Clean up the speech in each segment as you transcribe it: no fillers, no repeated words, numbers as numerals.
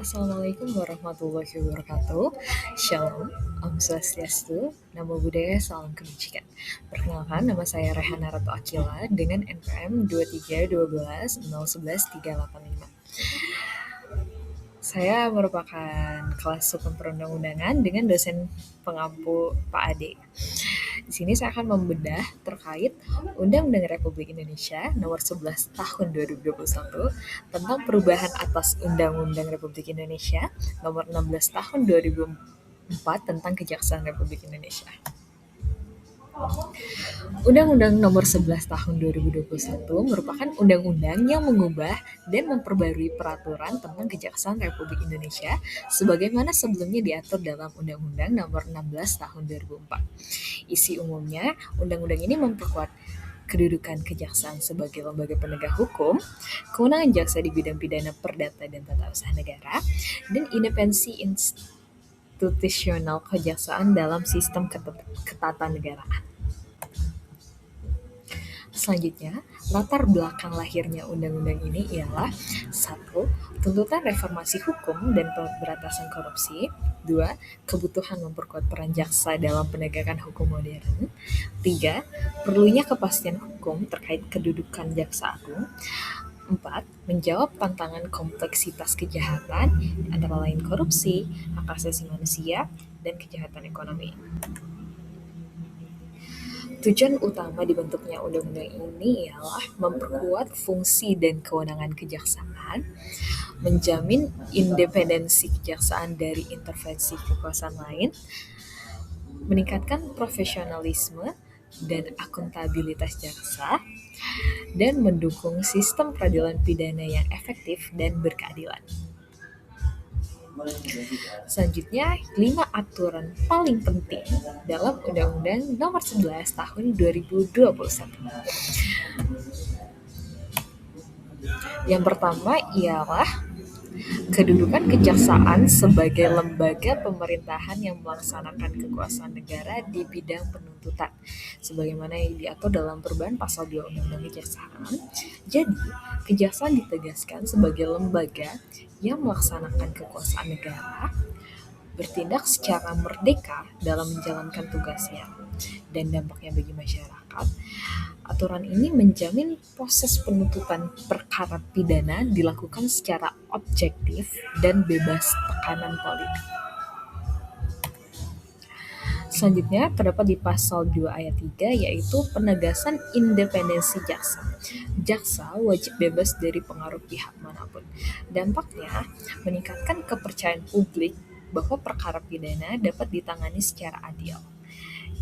Assalamualaikum warahmatullahi wabarakatuh. Shalom, Om Swastiastu, Namo Buddhaya, Salam Kebajikan. Perkenalkan, nama saya Rehana Ratu Akila dengan NPM 2312011385. Saya merupakan kelas hukum perundang-undangan dengan dosen pengampu Pak Ade. Di sini saya akan membedah terkait Undang-Undang Republik Indonesia Nomor 11 Tahun 2021 tentang perubahan atas Undang-Undang Republik Indonesia Nomor 16 Tahun 2004 tentang Kejaksaan Republik Indonesia. Undang-Undang Nomor 11 Tahun 2021 merupakan undang-undang yang mengubah dan memperbarui peraturan tentang Kejaksaan Republik Indonesia sebagaimana sebelumnya diatur dalam Undang-Undang Nomor 16 Tahun 2004. Isi umumnya, undang-undang ini memperkuat kedudukan kejaksaan sebagai lembaga penegak hukum, kewenangan jaksa di bidang pidana perdata dan tata usaha negara, dan independensi institusional kejaksaan dalam sistem ketatanegaraan. Selanjutnya, latar belakang lahirnya undang-undang ini ialah 1. Tuntutan reformasi hukum dan pemberantasan korupsi. 2. Kebutuhan memperkuat peran jaksa dalam penegakan hukum modern. 3. Perlunya kepastian hukum terkait kedudukan jaksa agung. 4. Menjawab tantangan kompleksitas kejahatan, antara lain korupsi, hak asasi manusia, dan kejahatan ekonomi. Tujuan utama dibentuknya undang-undang ini ialah memperkuat fungsi dan kewenangan kejaksaan, menjamin independensi kejaksaan dari intervensi kekuasaan lain, meningkatkan profesionalisme dan akuntabilitas jaksa, dan mendukung sistem peradilan pidana yang efektif dan berkeadilan. Selanjutnya, 5 aturan paling penting dalam Undang-Undang Nomor 11 Tahun 2021. Yang pertama ialah kedudukan kejaksaan sebagai lembaga pemerintahan yang melaksanakan kekuasaan negara di bidang penuntutan, sebagaimana yang diatur dalam perubahan pasal 2 Undang-Undang Kejaksaan. Jadi, kejaksaan ditegaskan sebagai lembaga yang melaksanakan kekuasaan negara, bertindak secara merdeka dalam menjalankan tugasnya, dan dampaknya bagi masyarakat. Aturan ini menjamin proses penuntutan perkara pidana dilakukan secara objektif dan bebas tekanan politik. Selanjutnya, terdapat di pasal 2 ayat 3, yaitu penegasan independensi jaksa. Jaksa wajib bebas dari pengaruh pihak manapun. Dampaknya, meningkatkan kepercayaan publik bahwa perkara pidana dapat ditangani secara adil,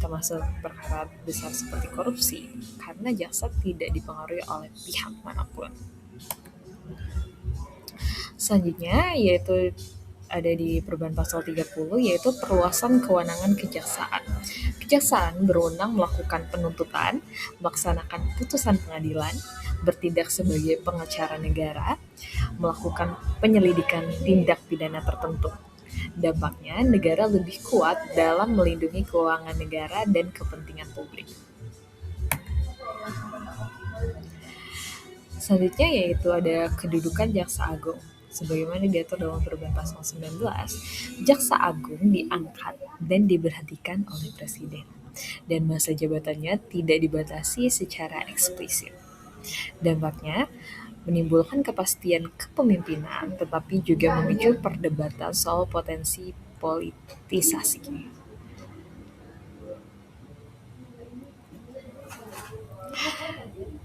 termasuk perkara besar seperti korupsi, karena jaksa tidak dipengaruhi oleh pihak manapun. Selanjutnya, yaitu ada di perubahan pasal 30, yaitu perluasan kewenangan kejaksaan. Kejaksaan berwenang melakukan penuntutan, melaksanakan putusan pengadilan, bertindak sebagai pengacara negara, melakukan penyelidikan tindak pidana tertentu. Dampaknya, negara lebih kuat dalam melindungi keuangan negara dan kepentingan publik. Selanjutnya yaitu ada kedudukan Jaksa Agung. Sebagaimana diatur dalam perubahan pasal 19, Jaksa Agung diangkat dan diberhentikan oleh Presiden, dan masa jabatannya tidak dibatasi secara eksplisit. Dampaknya, menimbulkan kepastian kepemimpinan, tetapi juga memicu perdebatan soal potensi politisasi.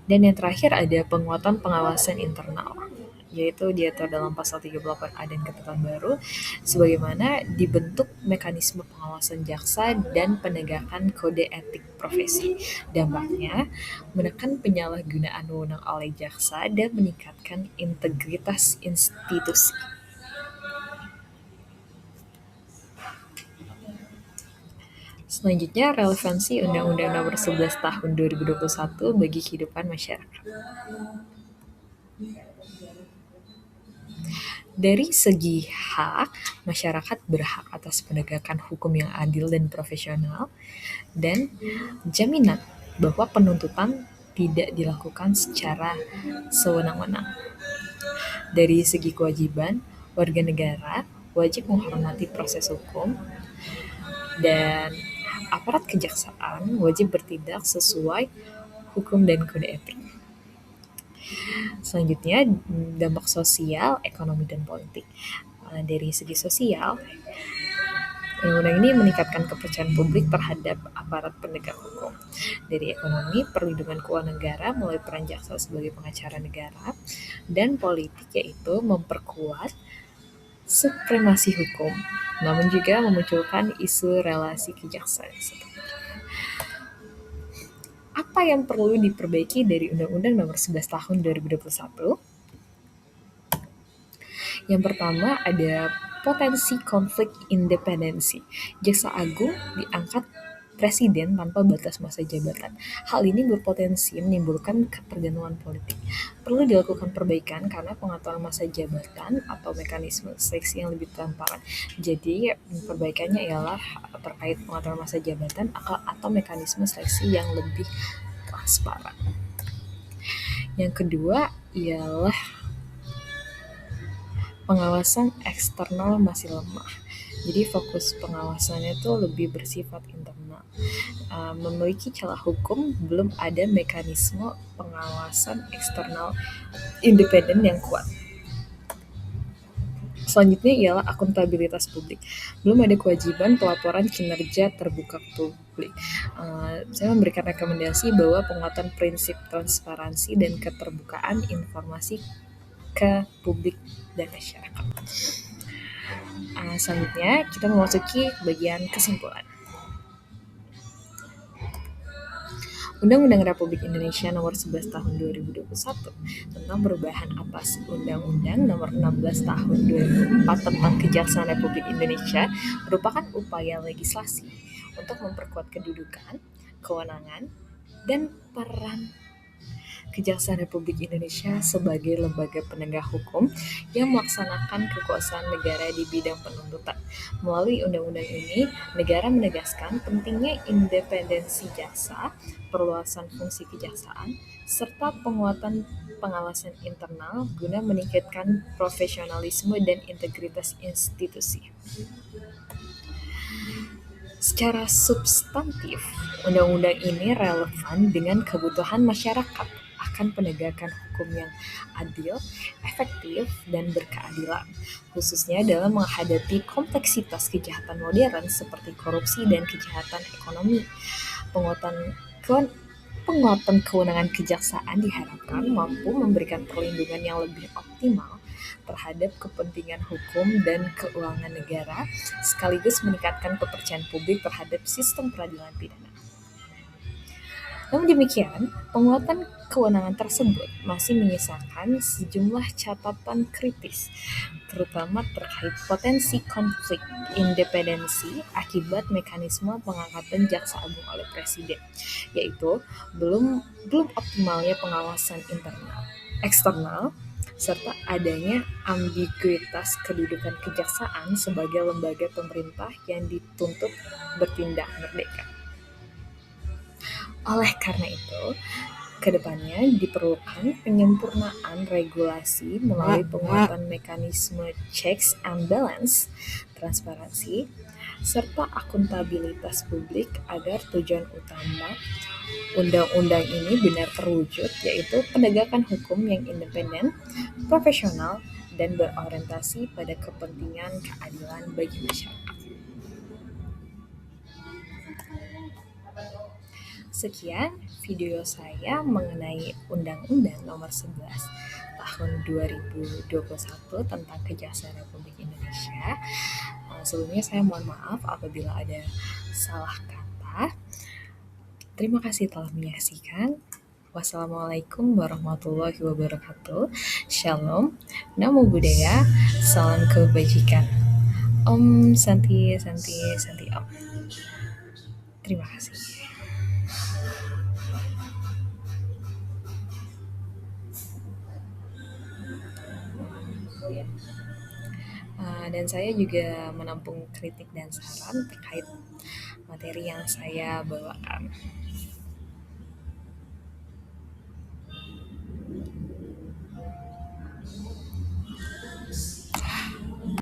Dan yang terakhir ada penguatan pengawasan internal, yaitu diatur dalam pasal 38A dan catatan baru, sebagaimana dibentuk mekanisme pengawasan jaksa dan penegakan kode etik profesi. Dampaknya, menekan penyalahgunaan wewenang oleh jaksa dan meningkatkan integritas institusi. Selanjutnya, relevansi Undang-Undang Nomor 11 Tahun 2021 bagi kehidupan masyarakat. Dari segi hak, masyarakat berhak atas penegakan hukum yang adil dan profesional, dan jaminan bahwa penuntutan tidak dilakukan secara sewenang-wenang. Dari segi kewajiban, Warga negara wajib menghormati proses hukum dan aparat kejaksaan wajib bertindak sesuai hukum dan kode etik. Selanjutnya, dampak sosial, ekonomi, dan politik. Dari segi sosial, undang-undang ini meningkatkan kepercayaan publik terhadap aparat penegak hukum. Dari ekonomi, perlindungan keuangan negara melalui peran jaksa sebagai pengacara negara, dan politik yaitu memperkuat supremasi hukum, namun juga memunculkan isu relasi kejaksaan. Apa yang perlu diperbaiki dari Undang-Undang Nomor 11 Tahun 2021? Yang pertama ada potensi konflik independensi. Jaksa Agung diangkat presiden tanpa batas masa jabatan. Hal ini berpotensi menimbulkan ketergantungan politik. Perlu dilakukan perbaikan karena pengaturan masa jabatan atau mekanisme seleksi yang lebih transparan. Jadi perbaikannya ialah terkait pengaturan masa jabatan atau mekanisme seleksi yang lebih transparan. Yang kedua ialah pengawasan eksternal masih lemah. Jadi fokus pengawasannya itu lebih bersifat internal. Memiliki celah hukum, belum ada mekanisme pengawasan eksternal independen yang kuat. Selanjutnya ialah akuntabilitas publik. Belum ada kewajiban pelaporan kinerja terbuka ke publik. Saya memberikan rekomendasi bahwa penguatan prinsip transparansi dan keterbukaan informasi ke publik dan masyarakat. Selanjutnya kita memasuki bagian kesimpulan. Undang-Undang Republik Indonesia Nomor 11 Tahun 2021 tentang perubahan atas Undang-Undang Nomor 16 Tahun 2004 tentang Kejaksaan Republik Indonesia merupakan upaya legislasi untuk memperkuat kedudukan, kewenangan, dan peran Kejaksaan Republik Indonesia sebagai lembaga penegak hukum yang melaksanakan kekuasaan negara di bidang penuntutan. Melalui undang-undang ini, negara menegaskan pentingnya independensi jaksa, perluasan fungsi kejaksaan, serta penguatan pengawasan internal guna meningkatkan profesionalisme dan integritas institusi. Secara substantif, undang-undang ini relevan dengan kebutuhan masyarakat akan penegakan hukum yang adil, efektif, dan berkeadilan, khususnya dalam menghadapi kompleksitas kejahatan modern seperti korupsi dan kejahatan ekonomi. Penguatan kewenangan kejaksaan diharapkan mampu memberikan perlindungan yang lebih optimal terhadap kepentingan hukum dan keuangan negara, sekaligus meningkatkan kepercayaan publik terhadap sistem peradilan pidana. Namun demikian, penguatan kewenangan tersebut masih menyisakan sejumlah catatan kritis, terutama terkait potensi konflik independensi akibat mekanisme pengangkatan jaksa agung oleh presiden, yaitu belum optimalnya pengawasan eksternal, serta adanya ambiguitas kedudukan kejaksaan sebagai lembaga pemerintah yang dituntut bertindak merdeka. Oleh karena itu, kedepannya diperlukan penyempurnaan regulasi melalui penguatan mekanisme checks and balance, transparansi, serta akuntabilitas publik agar tujuan utama undang-undang ini benar terwujud, yaitu penegakan hukum yang independen, profesional, dan berorientasi pada kepentingan keadilan bagi masyarakat. Sekian video saya mengenai Undang-Undang Nomor 11 Tahun 2021 tentang Kejaksaan Republik Indonesia. Sebelumnya saya mohon maaf apabila ada salah kata. Terima kasih telah menyaksikan. Wassalamualaikum warahmatullahi wabarakatuh. Shalom, Namo Buddhaya, salam kebajikan. Om Santi Santi Santi Om. Terima kasih. Dan saya juga menampung kritik dan saran terkait materi yang saya bawakan.